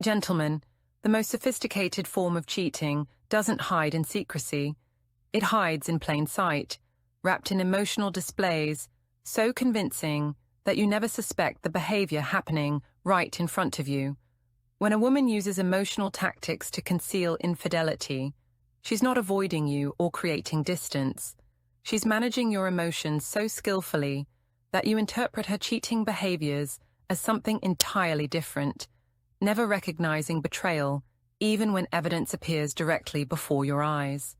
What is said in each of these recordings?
Gentlemen, the most sophisticated form of cheating doesn't hide in secrecy. It hides in plain sight, wrapped in emotional displays so convincing that you never suspect the behavior happening right in front of you. When a woman uses emotional tactics to conceal infidelity, she's not avoiding you or creating distance. She's managing your emotions so skillfully that you interpret her cheating behaviors as something entirely different, never recognizing betrayal even when evidence appears directly before your eyes.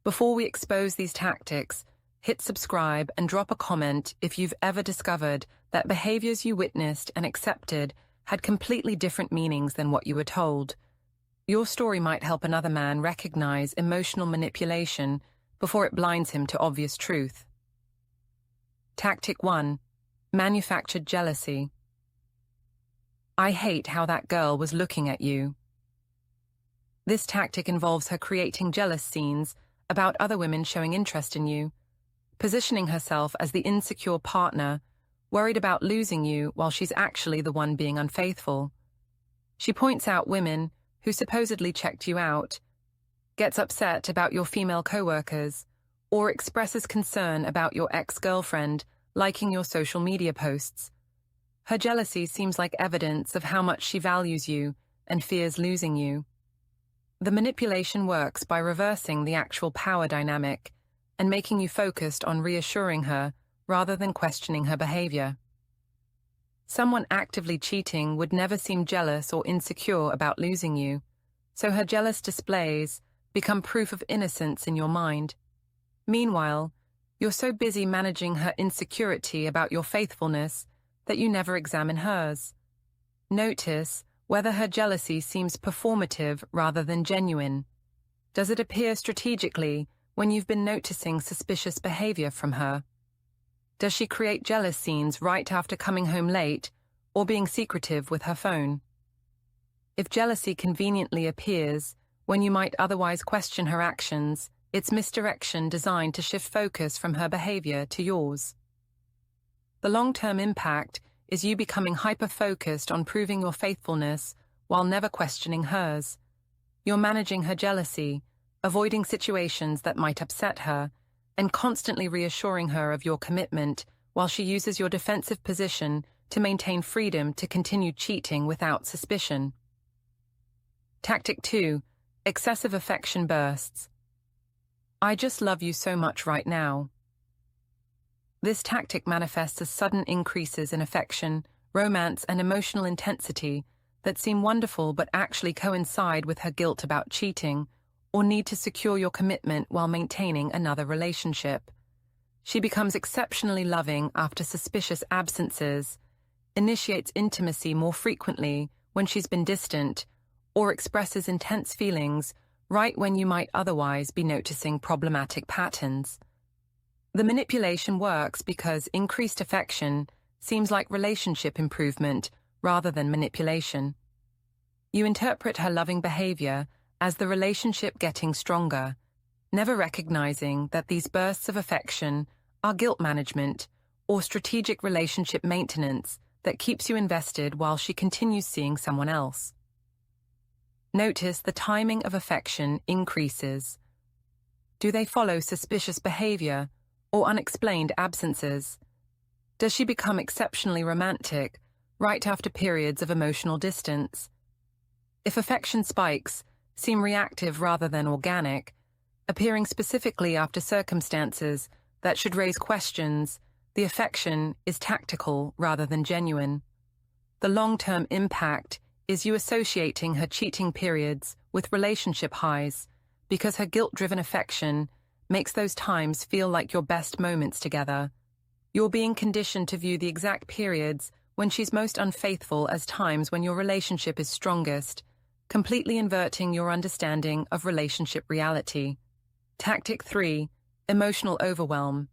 Before we expose these tactics, hit subscribe and drop a comment if you've ever discovered that behaviors you witnessed and accepted had completely different meanings than what you were told. Your story might help another man recognize emotional manipulation before it blinds him to obvious truth. Tactic 1. Manufactured jealousy. I hate how that girl was looking at you. This tactic involves her creating jealous scenes about other women showing interest in you, positioning herself as the insecure partner, worried about losing you while she's actually the one being unfaithful. She points out women who supposedly checked you out, gets upset about your female coworkers, or expresses concern about your ex-girlfriend liking your social media posts. Her jealousy seems like evidence of how much she values you and fears losing you. The manipulation works by reversing the actual power dynamic and making you focused on reassuring her rather than questioning her behavior. Someone actively cheating would never seem jealous or insecure about losing you, so her jealous displays become proof of innocence in your mind. Meanwhile, you're so busy managing her insecurity about your faithfulness that you never examine hers. Notice whether her jealousy seems performative rather than genuine. Does it appear strategically when you've been noticing suspicious behavior from her? Does she create jealous scenes right after coming home late or being secretive with her phone? If jealousy conveniently appears when you might otherwise question her actions, it's misdirection designed to shift focus from her behavior to yours. The long-term impact is you becoming hyper-focused on proving your faithfulness while never questioning hers. You're managing her jealousy, avoiding situations that might upset her, and constantly reassuring her of your commitment while she uses your defensive position to maintain freedom to continue cheating without suspicion. Tactic 2. Excessive affection bursts. I just love you so much right now. This tactic manifests as sudden increases in affection, romance, and emotional intensity that seem wonderful but actually coincide with her guilt about cheating or need to secure your commitment while maintaining another relationship. She becomes exceptionally loving after suspicious absences, initiates intimacy more frequently when she's been distant, or expresses intense feelings right when you might otherwise be noticing problematic patterns. The manipulation works because increased affection seems like relationship improvement rather than manipulation. You interpret her loving behavior as the relationship getting stronger, never recognizing that these bursts of affection are guilt management or strategic relationship maintenance that keeps you invested while she continues seeing someone else. Notice the timing of affection increases. Do they follow suspicious behavior or unexplained absences? Does she become exceptionally romantic right after periods of emotional distance? If affection spikes seem reactive rather than organic, appearing specifically after circumstances that should raise questions, the affection is tactical rather than genuine. The long-term impact is you associating her cheating periods with relationship highs because her guilt-driven affection makes those times feel like your best moments together. You're being conditioned to view the exact periods when she's most unfaithful as times when your relationship is strongest, completely inverting your understanding of relationship reality. Tactic 3. Emotional overwhelm.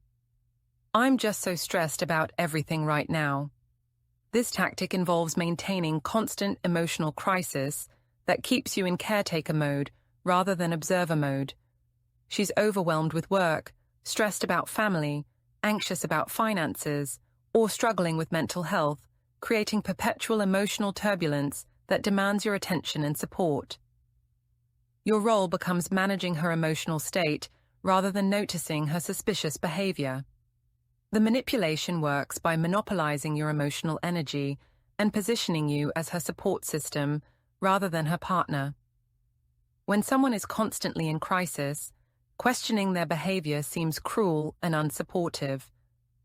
I'm just so stressed about everything right now. This tactic involves maintaining constant emotional crisis that keeps you in caretaker mode rather than observer mode. She's overwhelmed with work, stressed about family, anxious about finances, or struggling with mental health, creating perpetual emotional turbulence that demands your attention and support. Your role becomes managing her emotional state rather than noticing her suspicious behavior. The manipulation works by monopolizing your emotional energy and positioning you as her support system rather than her partner. When someone is constantly in crisis, questioning their behavior seems cruel and unsupportive.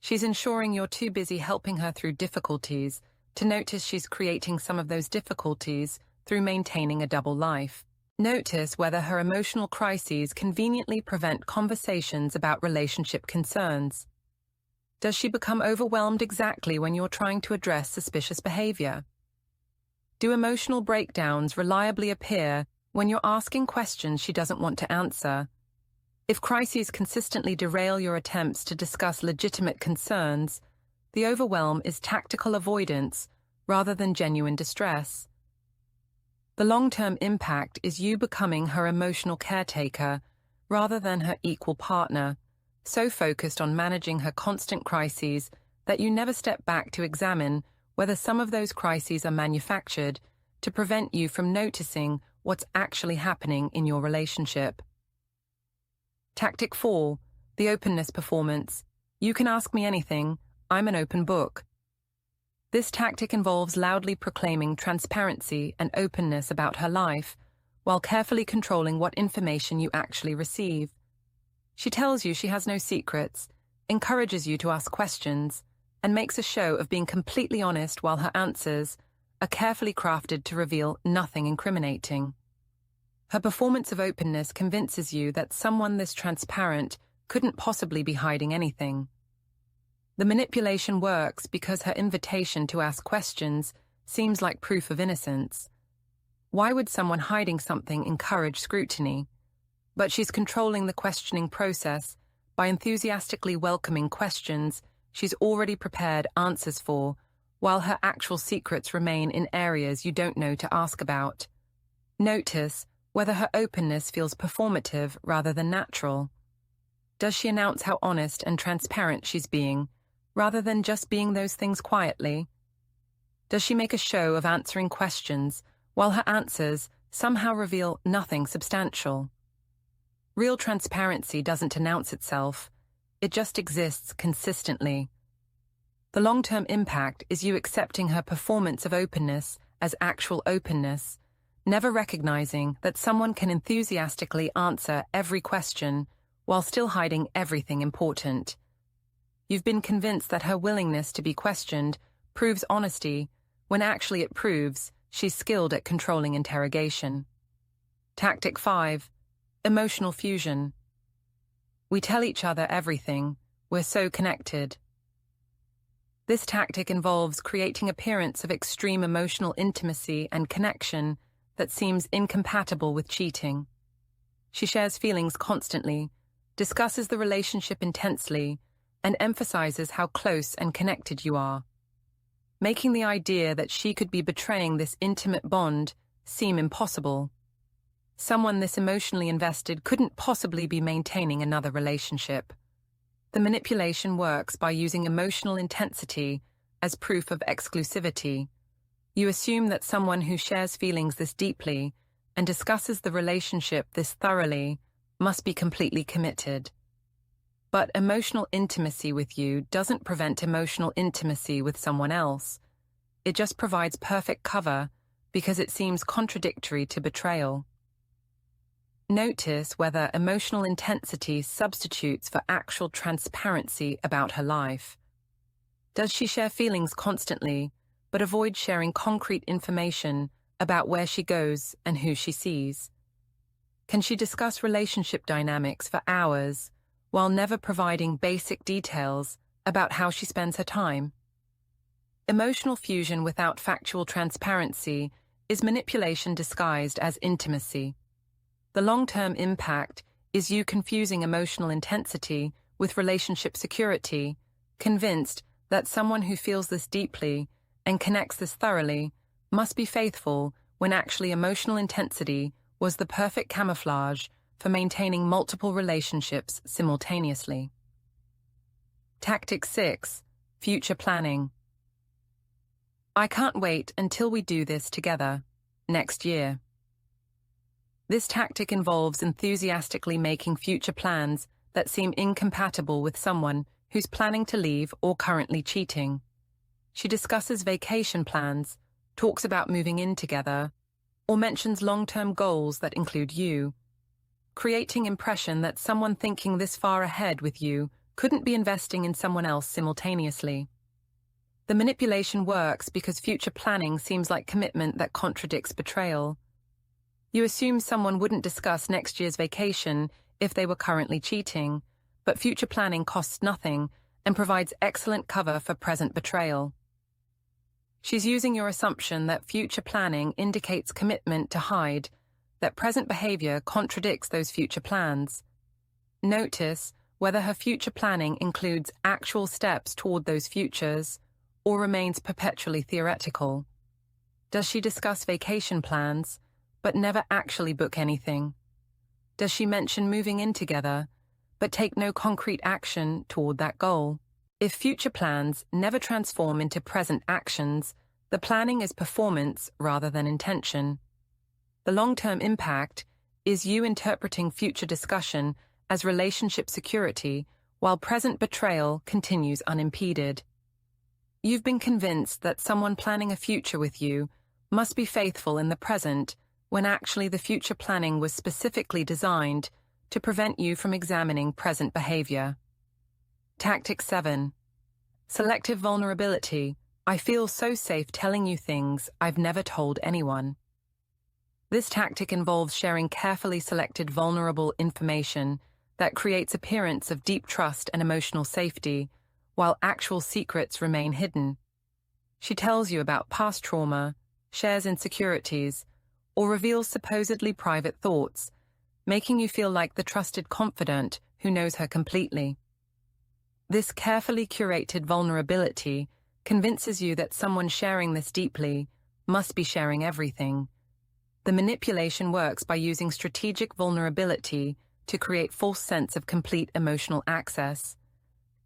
She's ensuring you're too busy helping her through difficulties to notice she's creating some of those difficulties through maintaining a double life. Notice whether her emotional crises conveniently prevent conversations about relationship concerns. Does she become overwhelmed exactly when you're trying to address suspicious behavior? Do emotional breakdowns reliably appear when you're asking questions she doesn't want to answer? If crises consistently derail your attempts to discuss legitimate concerns, the overwhelm is tactical avoidance rather than genuine distress. The long-term impact is you becoming her emotional caretaker rather than her equal partner, so focused on managing her constant crises that you never step back to examine whether some of those crises are manufactured to prevent you from noticing what's actually happening in your relationship. Tactic 4, the openness performance. You can ask me anything, I'm an open book. This tactic involves loudly proclaiming transparency and openness about her life, while carefully controlling what information you actually receive. She tells you she has no secrets, encourages you to ask questions, and makes a show of being completely honest while her answers are carefully crafted to reveal nothing incriminating. Her performance of openness convinces you that someone this transparent couldn't possibly be hiding anything. The manipulation works because her invitation to ask questions seems like proof of innocence. Why would someone hiding something encourage scrutiny? But she's controlling the questioning process by enthusiastically welcoming questions she's already prepared answers for, while her actual secrets remain in areas you don't know to ask about. Notice whether her openness feels performative rather than natural. Does she announce how honest and transparent she's being, rather than just being those things quietly? Does she make a show of answering questions, while her answers somehow reveal nothing substantial? Real transparency doesn't announce itself, it just exists consistently. The long-term impact is you accepting her performance of openness as actual openness, never recognizing that someone can enthusiastically answer every question while still hiding everything important. You've been convinced that her willingness to be questioned proves honesty, when actually it proves she's skilled at controlling interrogation. Tactic 5. Emotional fusion. We tell each other everything. We're so connected. This tactic involves creating appearance of extreme emotional intimacy and connection that seems incompatible with cheating. She shares feelings constantly, discusses the relationship intensely, and emphasizes how close and connected you are, making the idea that she could be betraying this intimate bond seem impossible. Someone this emotionally invested couldn't possibly be maintaining another relationship. The manipulation works by using emotional intensity as proof of exclusivity. You assume that someone who shares feelings this deeply and discusses the relationship this thoroughly must be completely committed. But emotional intimacy with you doesn't prevent emotional intimacy with someone else. It just provides perfect cover because it seems contradictory to betrayal. Notice whether emotional intensity substitutes for actual transparency about her life. Does she share feelings constantly, but avoid sharing concrete information about where she goes and who she sees? Can she discuss relationship dynamics for hours, while never providing basic details about how she spends her time? Emotional fusion without factual transparency is manipulation disguised as intimacy. The long-term impact is you confusing emotional intensity with relationship security, convinced that someone who feels this deeply and connects this thoroughly must be faithful when actually emotional intensity was the perfect camouflage for maintaining multiple relationships simultaneously. Tactic 6. Future planning. I can't wait until we do this together. next year. This tactic involves enthusiastically making future plans that seem incompatible with someone who's planning to leave or currently cheating. She discusses vacation plans, talks about moving in together, or mentions long-term goals that include you, creating impression that someone thinking this far ahead with you couldn't be investing in someone else simultaneously. The manipulation works because future planning seems like commitment that contradicts betrayal. You assume someone wouldn't discuss next year's vacation if they were currently cheating, but future planning costs nothing and provides excellent cover for present betrayal. She's using your assumption that future planning indicates commitment to hide that present behavior contradicts those future plans. Notice whether her future planning includes actual steps toward those futures or remains perpetually theoretical. Does she discuss vacation plans, but never actually book anything? Does she mention moving in together, but take no concrete action toward that goal? If future plans never transform into present actions, the planning is performance rather than intention. The long-term impact is you interpreting future discussion as relationship security while present betrayal continues unimpeded. You've been convinced that someone planning a future with you must be faithful in the present when actually the future planning was specifically designed to prevent you from examining present behavior. Tactic 7. Selective vulnerability. I feel so safe telling you things I've never told anyone. This tactic involves sharing carefully selected vulnerable information that creates appearance of deep trust and emotional safety, while actual secrets remain hidden. She tells you about past trauma, shares insecurities, or reveals supposedly private thoughts, making you feel like the trusted confidant who knows her completely. This carefully curated vulnerability convinces you that someone sharing this deeply must be sharing everything. The manipulation works by using strategic vulnerability to create false sense of complete emotional access.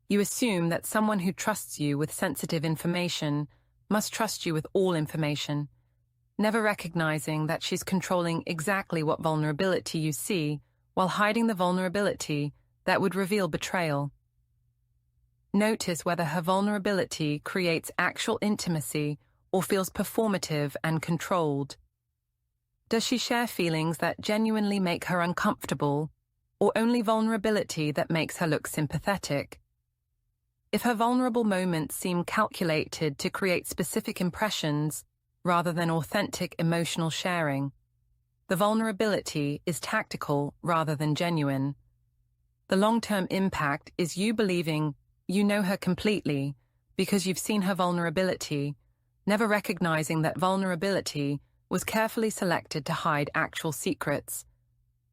You assume that someone who trusts you with sensitive information must trust you with all information, never recognizing that she's controlling exactly what vulnerability you see while hiding the vulnerability that would reveal betrayal. Notice whether her vulnerability creates actual intimacy or feels performative and controlled. Does she share feelings that genuinely make her uncomfortable, or only vulnerability that makes her look sympathetic? If her vulnerable moments seem calculated to create specific impressions rather than authentic emotional sharing, the vulnerability is tactical rather than genuine. The long-term impact is you believing you know her completely because you've seen her vulnerability, never recognizing that vulnerability was carefully selected to hide actual secrets.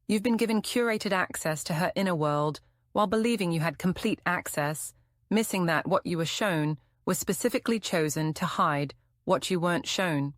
You've been given curated access to her inner world while believing you had complete access, missing that what you were shown was specifically chosen to hide what you weren't shown.